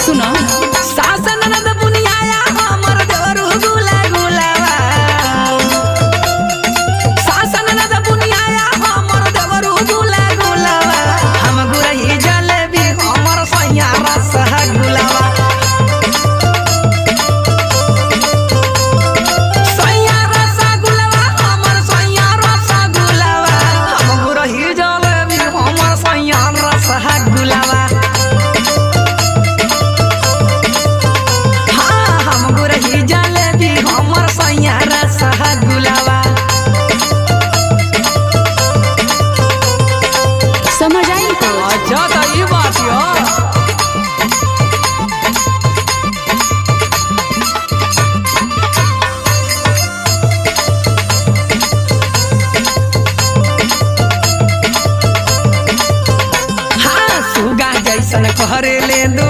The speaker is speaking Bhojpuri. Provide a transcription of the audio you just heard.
सुनो सासन ननद बुनियाया हमर देवरू गुला गुलावा सासन ननद बुनियाया हमर देवरू गुला गुलावा हम गुरही जलेबी हमर सैया रसगुलावा सैया रसगुलावा हमर सैया रसगुलावा हम गुरही जलेबी हमर सैया रसगुलावा समझ आई तो अच्छा तो ये बात है हाँ सुगा जैसन करे ले दो